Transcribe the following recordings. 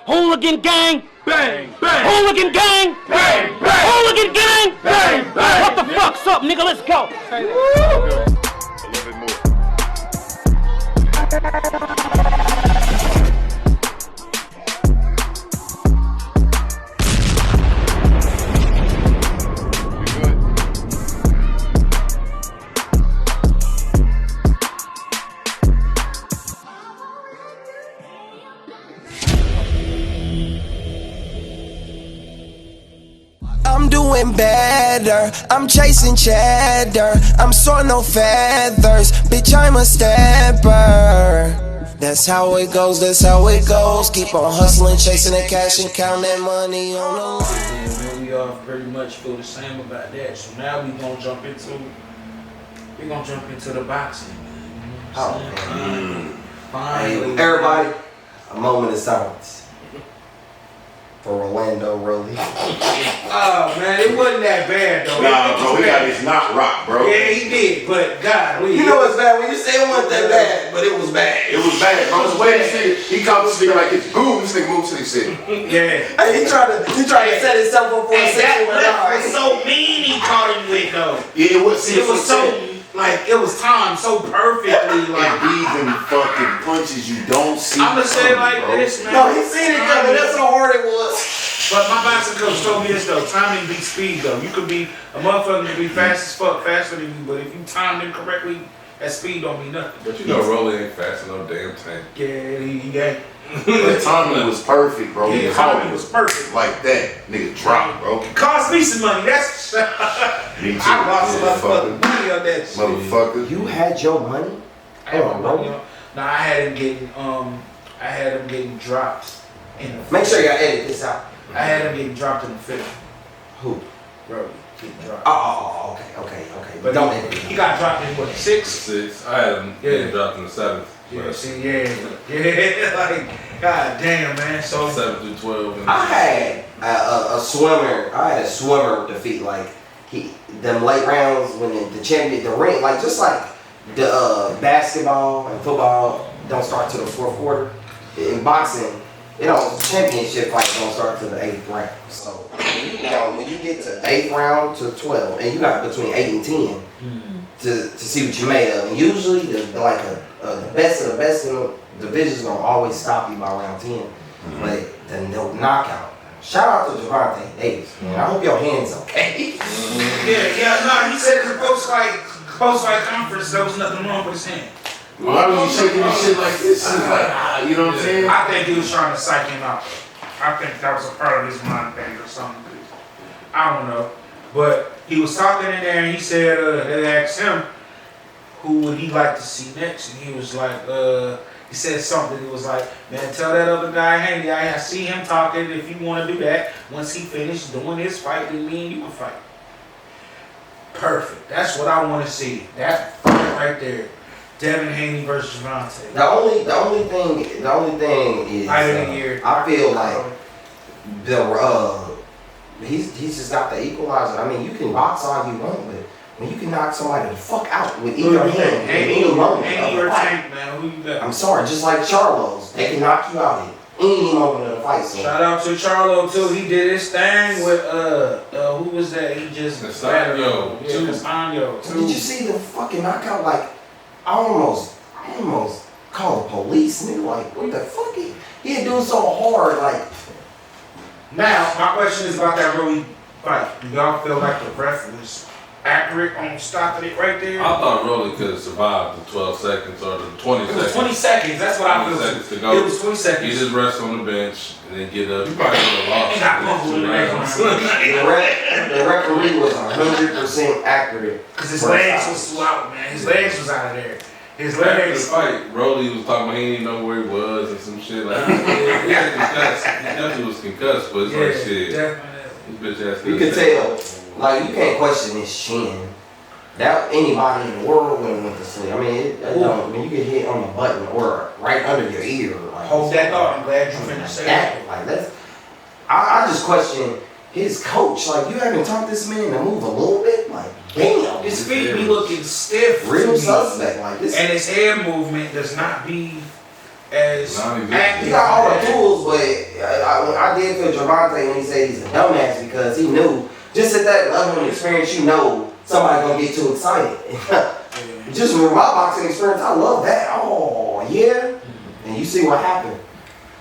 Hooligan gang, Bang, bang. hooligan gang, Bang, bang. hooligan gang. Bang, bang. What the fuck's up, nigga? Let's go. A little bit more. We good? I'm doing better, I'm chasing cheddar, I'm soaring no feathers, bitch I'm a stepper. That's how it goes, that's how it goes. Keep on hustling, chasing the cash and count that money on the line. And man, we all pretty much feel the same about that. So now we gonna jump into the boxing, man. You know what I'm saying? Finally, Everybody, a moment of silence for Orlando Rolly. Oh man, it wasn't that bad though. Nah, It bro, was he got bad. his knot rock, bro. Yeah, he did, but God, You know what's bad? When you say it wasn't that bad, but it was bad. It was bad, bro. It's way to see. He caught this nigga like this. Boom, this nigga moved to the city. yeah. Hey, he tried to set himself up for a And that sexual left was so mean he caught him with though. Yeah, it was. It was so like it was timed so perfectly. And Like even fucking punches you don't see. I'm gonna say it like coming, bro. this, man. No, he seen it coming. That's how hard it was. But my boxing coach told me this though, timing beats speed though. You could be a motherfucker can be fast as fuck, faster than you, but if you time them correctly, that speed don't mean nothing. But you know Rolly ain't fast enough damn tank. Yeah, he ain't. The timing was perfect, bro. Yeah, He caught timing him was perfect. like that. Nigga dropped, bro. Cost me some money, that's Me too. I lost a motherfucker. motherfucking money on that shit. Motherfucker. You had your money? I had my money on. Nah, I had him getting dropped in the Make sure y'all edit this out. I had him getting dropped in the fifth. Who? Bro, getting dropped. Oh, okay. But Don't he, edit it. he got dropped in what, 6? 6. I had him getting dropped in the 7th. Yeah, see, yeah, like, god damn, man. So 7 through 12. And I had a swimmer. I had a swimmer defeat. Like them late rounds when the champion, the ring, like just like the basketball and football don't start till the fourth quarter. In boxing, championship fights don't start till the 8th round. So when you get to 8th round to 12, and you got between 8 and 10 to see what you made of. And usually the best of the best in the division's gonna always stop you by round 10. But the knockout. Shout out to Javante Davis, man. I hope your hand's okay. he said in the post-fight conference there was nothing wrong with his hand. Why was he shaking this shit like this? It's like, you know what I'm saying? I think he was trying to psych him out. I think that was a part of his mind thing or something. I don't know. But he was talking in there and he said, they asked him who would he like to see next. And he was like, he said something. He was like, man, tell that other guy, hey, I see him talking. If you want to do that, once he finished doing his fight, then me and you can fight. Perfect. That's what I want to see. That fight right there. Devin Haney versus Javante. The only thing is Fight of the year. I feel like he's just got the equalizer. I mean, you can box all you want, but when you can knock somebody the fuck out with either hand, Haney any moment of Haney the or fight. Tank, man. Who you got? I'm sorry, just like Charlo's, they can knock you out at any moment of the fight. So Shout out to Charlo too. He did his thing with who was that? He just Castaño, too. Castaño too. did you see the fucking knockout? Like I almost called the police, nigga. Like what the fuck? He had doing so hard, like. Now my question is about that Rolly fight. Do y'all feel like the ref was accurate on stopping it right there? I thought Rolly could have survived the 12 seconds or the 20 It seconds. was 20 seconds. That's what I 20 feel. seconds to go. It was 20 He seconds. just rest on the bench and then get up. He probably would have He got lost. pummeled in the next Two round. rounds. The referee was 100% accurate. Cause his legs was too out, man. His legs was out of there. His After the legs. fight, Rolly was talking about he didn't know where he was and some shit like that. He had concussed. He definitely was concussed, but it's like shit. Definitely. This bitch ass You could tell, like you can't question his chin. That anybody in the world would have went to sleep. I mean, when you get hit on the button or right under your ear, like, Hold that thought. I'm glad you finished saying that. Like that's, I just question his coach. Like you haven't taught this man to move a little bit. Like damn, His feet be looking stiff. to real me. suspect. Like this. And his head movement does not be as Non-existent. active. He got all the tools, but I did feel Javante when he said he's a dumbass because he knew just at that level of experience, you know somebody gonna get too excited. Just from my boxing experience, I love that. Oh yeah, and you see what happened.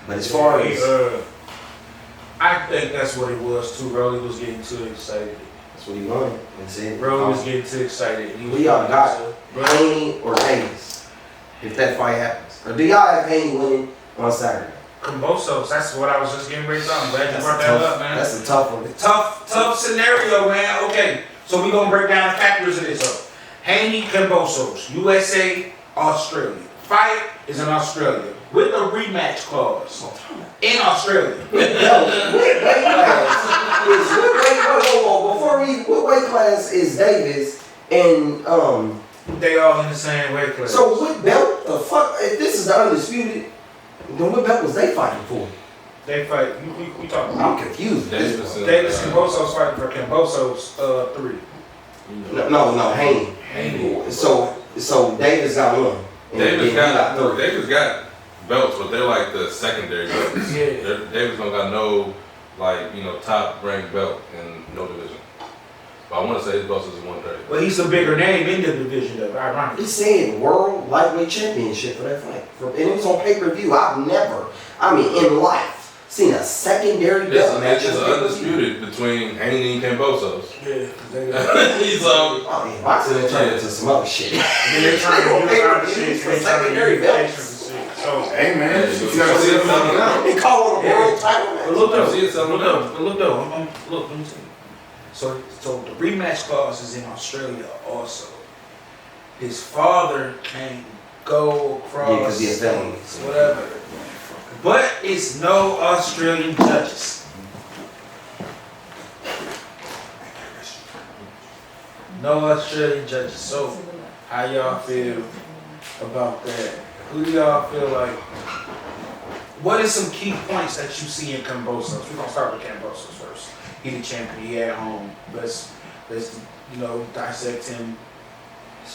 But as far as I think that's what it was too. Rolly was getting too excited. that's what he wanted, that's it. Rolly was getting too excited. He was We all got Haney or Davis if that fight happens. Or do y'all have Haney winning on Saturday? Cambosos. That's what I was just getting ready to talk. I'm glad you brought that up, man. That's a tough one. Tough scenario, man. Okay, so we're gonna break down the factors of this. Haney, Cambosos, USA, Australia. Fight is in Australia with a rematch clause in Australia. Yo, what weight class is what weight class is Davis and They all in the same weight class. so what belt the fuck if this is the undisputed, then what belt was they fighting for? they fight. We talking. I'm confused. Davis and, Davis Cambosos fighting for Cambosos 3. No, Haney. Haney. So Davis got one. And Davis then he got three. Davis got belts, but they're like the secondary belts. Yeah. Davis don't got no top ranked belt in no division. But I want to say his belts is 130. Well, he's a bigger name in the division, though. Ironically. He said world lightweight championship for that fight. And it was on pay-per-view. I've never, in life, seen a secondary belt match. It's undisputed between Haney and Cambosos. Yeah. So Oh, yeah, boxing done turned into some other shit. They're trying to do other shit. They're trying to Secondary do belts. extra shit. So, Hey man, Yeah, you gotta see it coming out. They call it a world title but match. look though, See it selling look though, look though. Look, let me tell you. So the rematch clause is in Australia also. His father can't go across. Yeah, 'cause he has felony. Whatever. But it's no Australian judges. No Australian judges. So, how y'all feel about that? Who do y'all feel like? What is some key points that you see in Cambosos? We're gonna start with Cambosos first. He the champion. He at home. Let's dissect him.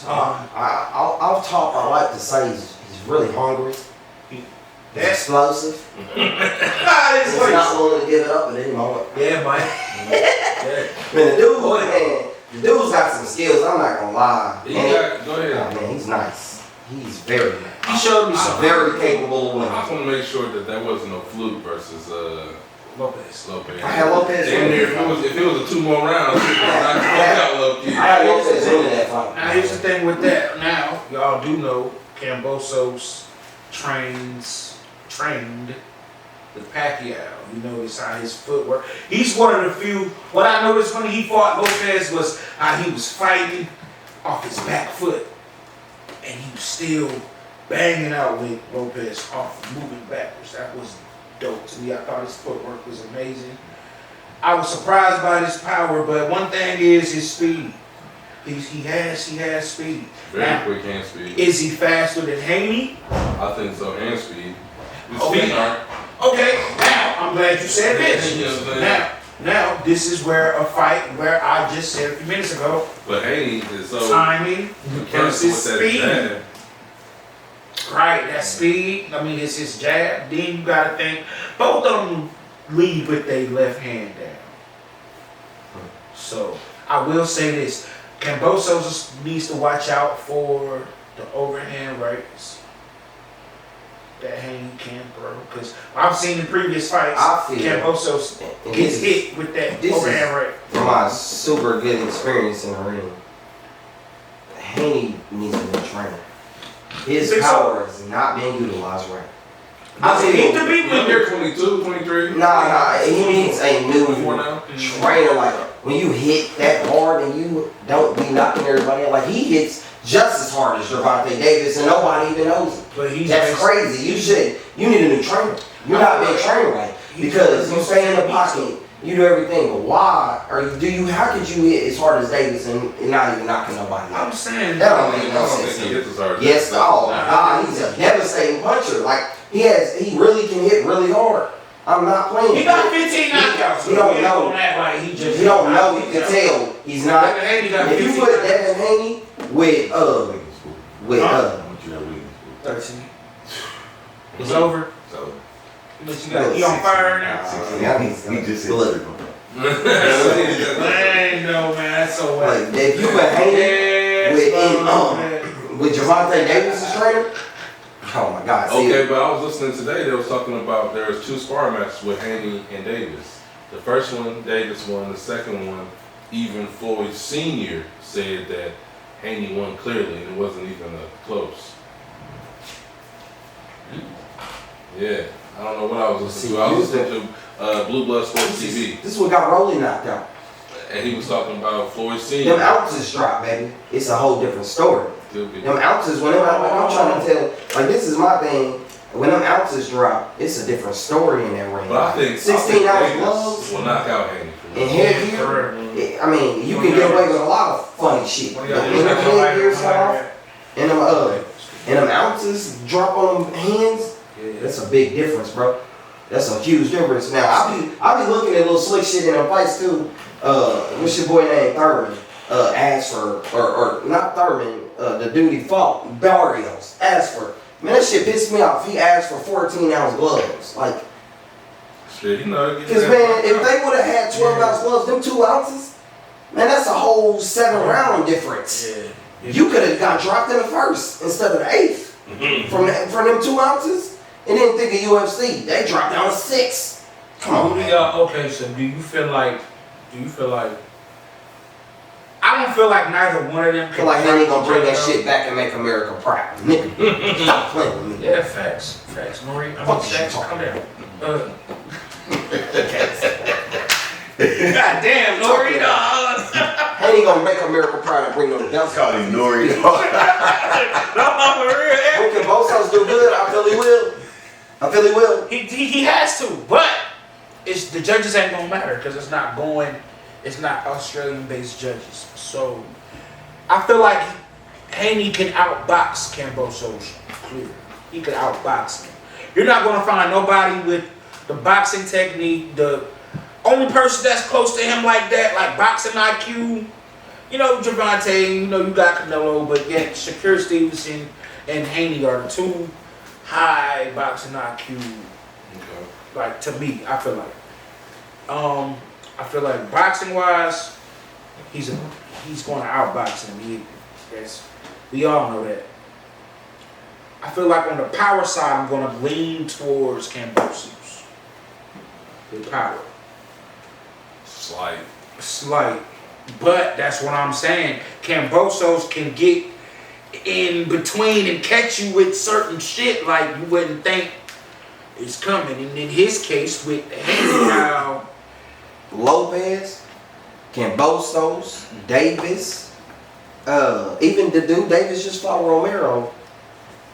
Off top, I like to say he's really hungry. He's That's explosive. ah, He's not willing to give it up at any moment. yeah, man. Yeah. Man, the dude's got some skills. I'm not gonna lie. go Oh, ahead. man, he's nice. He's very nice. He showed me He's some very capable of I winning. just want to make sure that wasn't no fluke versus Lopez. Lopez. I had Lopez Damn near, winning. if it was a 2 more rounds, he would knock him out low key. I had Lopez winning that fight. Now here's the thing with that. Now y'all do know Cambosos trained with Pacquiao. You notice how his footwork. He's one of the few. What I noticed when he fought Lopez was how he was fighting off his back foot, and he was still banging out with Lopez off, moving backwards. That was dope to me. I thought his footwork was amazing. I was surprised by his power, but one thing is his speed. He has speed. Very Now, quick hand speed. is he faster than Haney? I think so, hand speed. His Okay. feet aren't. Okay, now I'm glad you said this. You know what I'm saying? Now this is where a fight where I just said a few minutes ago, But Haney is so timing versus with that speed. jab. Right, that speed. I mean, it's his jab. Then you gotta think both of them lead with their left hand down. So I will say this: Cambosos needs to watch out for the overhand rights that Haney can throw, because I've seen in previous fights, I feel Cambosos and gets this is- hit with that this is- overhand right. From my super good experience in the ring, Haney needs a new trainer. His Think so? power is not being utilized right. Does it need to be When when you're you're 22, 23. Nah, he needs a new 24 now. trainer. Like when you hit that hard and you don't be knocking everybody out. Like he hits just as hard as Gervonta Davis and nobody even knows it. But he's That's crazy. You need a new trainer. You're not being trained right because you stay in the pocket. You do everything, but why how could you hit as hard as Davis and not even knocking nobody I'm out? saying That don't I make no don't sense. think he gets as hard. Yes, oh my God, he's a devastating puncher. Like he really can hit really hard. I'm not playing. he got 15 knockouts. You don't so know. on that like he just. You don't know. You can tell he's not. Devin Haney got If you 15 put knockouts. Devin Haney with 13. It's over. So. But you got you on fire now. He just look. Man, no man, that's so Like whack. if you been hanging with Javante Davis' trainer, oh my God. See, Okay, but I was listening today. They was talking about there was 2 sparring matches with Haney and Davis. The first one, Davis won. The second one, even Floyd Sr. said that Haney won clearly, and it wasn't even close. Yeah, I don't know what I was listening to. I was listening to Blue Blood Sports TV, this is what got Rolly knocked out. and he was talking about Floyd Sr. Them ounces drop, baby. It's a whole different story. Them ounces, when I'm trying to tell, like this is my thing. When them ounces drop, it's a different story in that ring. But I think 16 ounce Davis gloves will knock out Haney. and headgear. I mean, you can get away with a lot of funny shit. But when them headgears come off and them ounces drop on them hands, that's a big difference, bro. That's a huge difference. Now I be looking at little slick shit in them fights too. What's your boy named Thurman? Asked for or not Thurman, the dude he fought, Barrios, asked for. Man, that shit pissed me off. He asked for 14 ounce gloves. Like, Shit, you know, because man, if they would have had 12 ounce gloves, them 2 ounces, man, that's a whole 7 round difference. Yeah. You could have got dropped in the first instead of the 8th from them 2 ounces. And then think of UFC, they dropped down to 6. Come on, man. Okay, so do you feel like I don't feel like neither one of them I feel like they ain't gonna bring that shit back and make America proud. Nigga, stop playing with me. Yeah, facts, Nori. I mean, facts, come down. God damn, Nori, dog. They ain't gonna make America proud and bring no belts. Call him Nori. No, for real. Can both sides do good? I feel he will. He has to, but it's the judges ain't gonna matter because it's not Australian-based judges. So I feel like Haney can outbox Kambosos clear. He could outbox him. You're not gonna find nobody with the boxing technique. The only person that's close to him like that, like boxing IQ, you know, Javante, you know, you got Canelo, but yet Shakur Stevenson and Haney are the 2 high boxing IQ. Okay. Like to me, I feel like boxing wise, he's going to outbox him. We all know that. I feel like on the power side, I'm going to lean towards Kambosos. The power. Slight. But that's what I'm saying. Kambosos can get in between and catch you with certain shit like you wouldn't think is coming. And in his case, with Haney now, Lopez, Kambosos, Davis, even the dude Davis just fought Romero.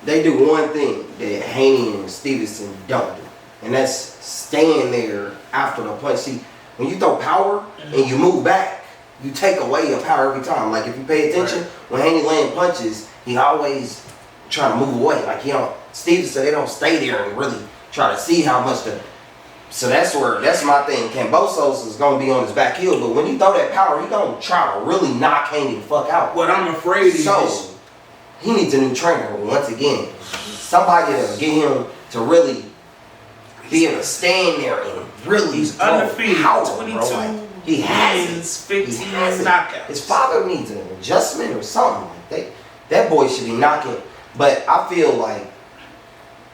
They do one thing that Haney and Stevenson don't do, and that's staying there after the punch. See, when you throw power and you move back, you take away your power every time. Like if you pay attention, when Haney land punches, he always trying to move away. Like Stevenson, they don't stay there and really try to see how much the. So that's my thing. Kambosos is gonna be on his back heel, but when you throw that power, he gonna try to really knock Haney the fuck out. what I'm afraid is He needs a new trainer once again. Somebody to get him to really be able to stand there and really he's throw undefeated. power, 22 bro. Like, he has wins, it. 15 He has it. knockouts. His father needs an adjustment or something. Like that boy should be knocking. But I feel like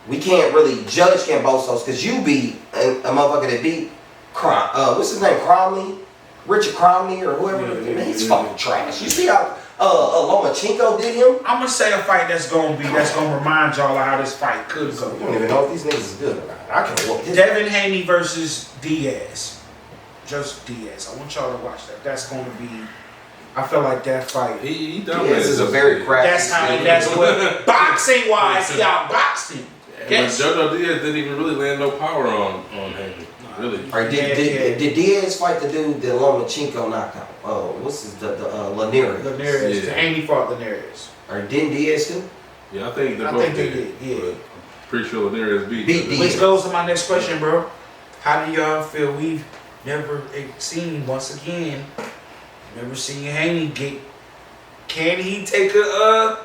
we can't really judge Kambosos because you beat a motherfucker that beat what's his name? Cromley? Richard Cromley or whoever. Man, he's fucking trash. You see how Lomachenko did him? I'm gonna say a fight that's gonna remind y'all of how this fight could You go. don't even know if these niggas is good or not. I can whoop his. Devin Haney versus Diaz. Just Diaz. I want y'all to watch that. That's gonna be. I feel like that fight. He Diaz is a very crafty. That's what boxing wise he outboxed him. Yes. But JoJo Diaz didn't even really land no power on Haney. Really. Or did Diaz fight the dude that Lomachenko knocked out? What's his Linares? Linares. Yeah. Haney fought Linares. Or didn't Diaz too? Yeah, I think they did. Yeah. But pretty sure Linares beat Diaz. Which goes to my next question, bro. How do y'all feel we've never seen once again? Never seen Haney get. Can he take a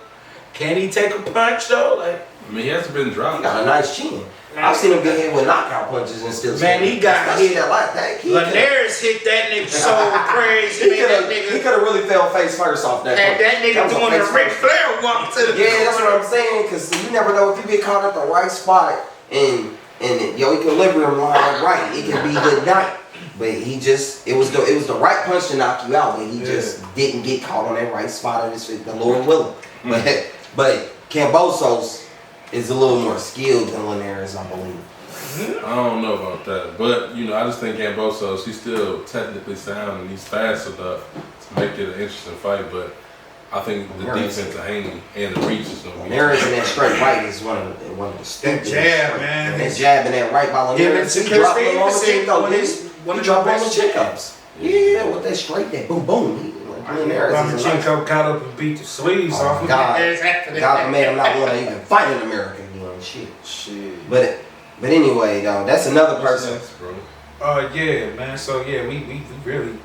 punch though? Like I mean, he hasn't been He dropped. got a nice chin. I've seen him get hit with knockout punches and still. Man, he got hit that like that. Linares hit that nigga so crazy, man. That He nigga could have really fell face first off that. had punch. that nigga was a doing the face Ric first. Flair walk to the Yeah, that's what I'm saying. Cause you never know if you get caught at the right spot and your equilibrium line up right, it can be good night. But he just it was the right punch to knock you out, but he just didn't get caught on that right spot of his feet. The Lord willing. But Kambosos is a little more skilled than Linares, I believe. I don't know about that, but you know, I just think Kambosos, he's still technically sound and he's fast enough to make it an interesting fight. But I think the defense of Haney and the reach is gonna be. Linares in that straight right is one of the stupidest. jab, man. That jab and that right by Linares. He dropped him on the chin up. He dropped on the chin ups. Yeah, with that straight, that boom boom. Lomachenko got up and beat the sleeves off of his ass after that. God made him not want to even fight in America anymore and shit. But anyway, though, that's another person. Bro. Yeah, man. So yeah, we really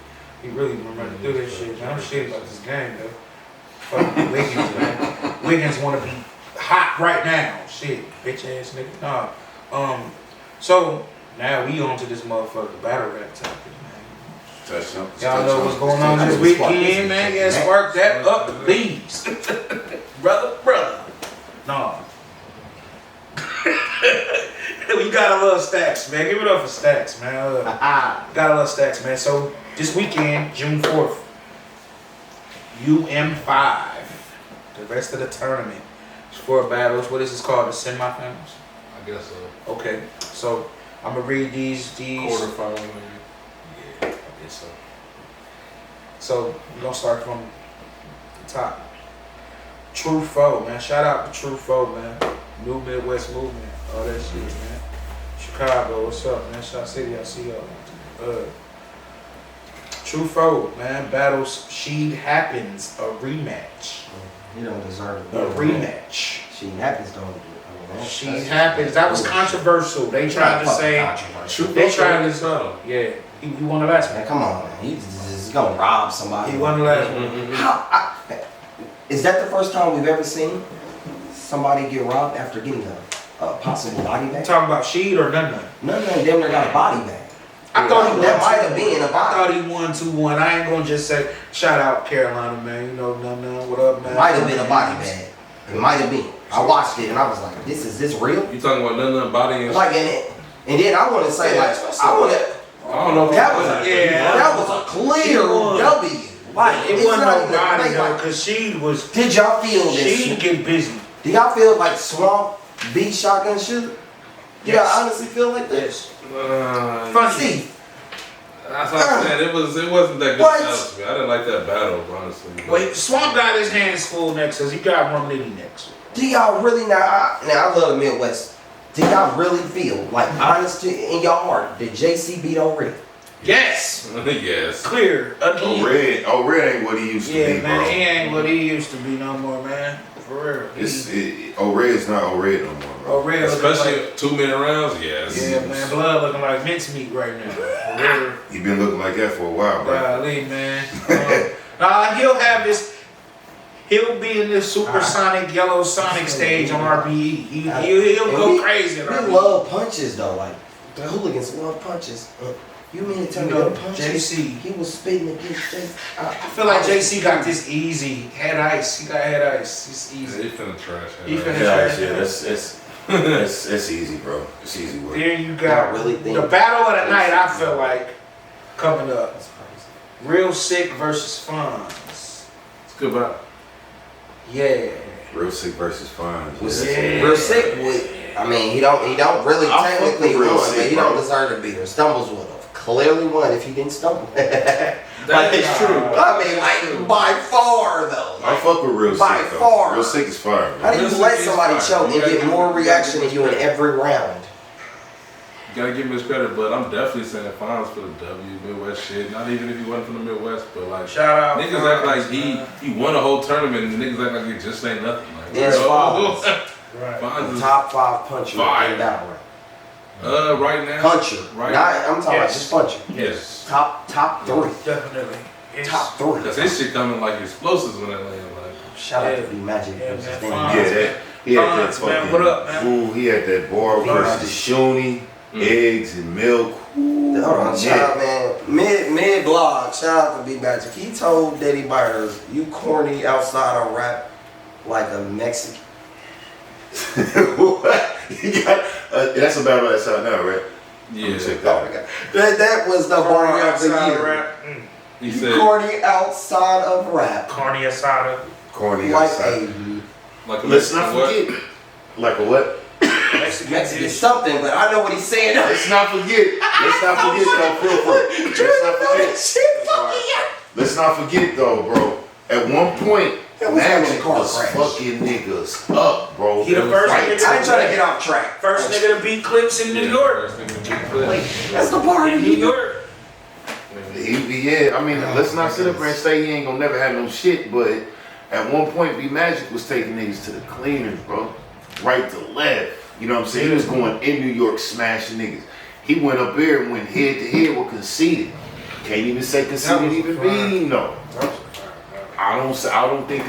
remember to do this shit, man. I'm shit about this game though. Fucking Wiggins, man. Wiggins want to be hot right now. Shit, bitch ass nigga. Nah. So now we on to this motherfucker battle rap topic, man. Y'all know what's going on this weekend, man. Yeah, spark that up, please. brother. Nah. We got a little Stacks, man. Give it up for Stacks, man. Got a little Stacks, man. So this weekend, June 4th, UM5. The rest of the tournament. It's 4 battles. What is this called? The semifinals? I guess so. Okay. So I'm gonna read these. Quarterfinal, maybe. Yeah, I guess so. So we're gonna start from the top. True Foe, man. Shout out to True Foe, man. New Midwest movement. All that shit, man. Chicago, what's up, man? Shot City, I see y'all. True Foe, man. Battles She Happens, a rematch. You don't deserve it. A rematch. She happens, don't do it. She Happens. That was controversial. They tried to say. They tried to say. Yeah. He won the last one. Man, come on, man. He's just gonna rob somebody. He won the last one. Is that the first time we've ever seen somebody get robbed after getting a possible body You bag? talking about Sheed or None? None of them damn near got a body bag. I thought he won. That might have been a I thought body. he won 2-1. I ain't gonna just say shout out Carolina, man. You know, None. What up, man? It might have been a body bag. It might have been. I watched it and I was like, is this real? You talking about nothing body and Like and then I want to say like I don't know if that was a clear W. Like It it's wasn't not even nobody though, like, cause Sheed was. did y'all feel this? Sheed get busy. Do y'all feel like Swamp beat Shotgun Shooter? Do y'all Yes. honestly feel like that? Yes. Funny. See, That's what I'm saying. It wasn't that good What? battle to me. I didn't like that battle, honestly. Wait, Swamp got his hands full next, cause he got Rum Nitty next. do y'all really now I love the Midwest. Do y'all really feel like honestly in your heart did JC beat O'Reilly? Yes. Yes. Clear. Again. Red ain't what he used to Yeah, be, man, bro. he ain't what he used to be no more, man. For real. Red's not Red no more, bro. Red Especially 2-minute rounds, yes. yeah, man, blood looking like mincemeat right now. For real. He been looking like that for a while, bro. Golly, man. He'll have this. He'll be in this supersonic yellow sonic stage on RBE. He'll go crazy. We on RBE. love punches though, like the hooligans love punches. You mean to tell me You know, the punches? JC. He was spitting against JC. I feel like JC got this easy. Head ice. He got head ice. It's Yeah, easy. he finna trash. He finna Yeah, trash. yeah, it's easy, bro. It's easy work. Then you got Y'all really think- the battle of the night. I feel like coming up. That's crazy. Real Sick versus Fonz. It's good battle. Yeah. Real Sick versus Fine. Yeah. Real Sick would. I mean, he don't really I fuck technically with Real won, Sick, but he don't bro. deserve to beat her. Stumbles would have clearly won if he didn't stumble. Like, It's true. I mean, like by far though. I fuck with Real By Sick, though. far. Real Sick is fire, How bro. do you Real let Sick is somebody fine. choke and You gotta get give more him- reaction than you in credit. every round? Gotta give him his credit, but I'm definitely saying Fonz for the W, Midwest shit. Not even if he wasn't from the Midwest, but like Shout out. niggas act like he won a whole tournament, and niggas act like it just ain't nothing. Like, It's oh, Right. Fonz The is top 5 puncher Fire. in battle rap. right now. Puncher. Right. Not, I'm talking about Yes. just puncher. Yes. Top 3. Definitely. It's, Top 3. Cause his shit coming like explosives when it land. Like Shout out to Yeah. B Magic Yeah, versus man, Danny. Fonz. Yeah, that. He had that Fonz, man, fucking what up, man? Ooh, he had that bar versus the Shoney, eggs and milk. Ooh, Hold on, yeah. shout out, man. Mid blog, shout out to B Magic. He told Daddy Biters, "You corny outside of rap like a Mexican." What? He got, that's about what I saw now, right? Yeah. Check Oh my that. God. That was the bar of the outside year. rap. He You said corny outside of rap Carne asada. Corny like outside. a like a Let's not what? forget. Like a what? Mexican Mexican dish. something, but I know what he's saying. Let's not forget. Let's not forget though. Feel free. Let's not forget. Shit, fucking Let's not forget though, bro. At one point, That was having a Magic car was crash. fucking niggas up, bro. He the first Right. nigga I ain't trying to get off track. First nigga to beat Clips in New York. That's the bar of In the New year. York. Yeah, I mean, let's not sit up there and say he ain't gonna never have no shit, but at one point, B Magic was taking niggas to the cleaners, bro. Right to left. You know what I'm saying? He was going in New York smashing niggas. He went up there and went head to head with Conceited. Can't even say Conceited even beat him, no. I don't think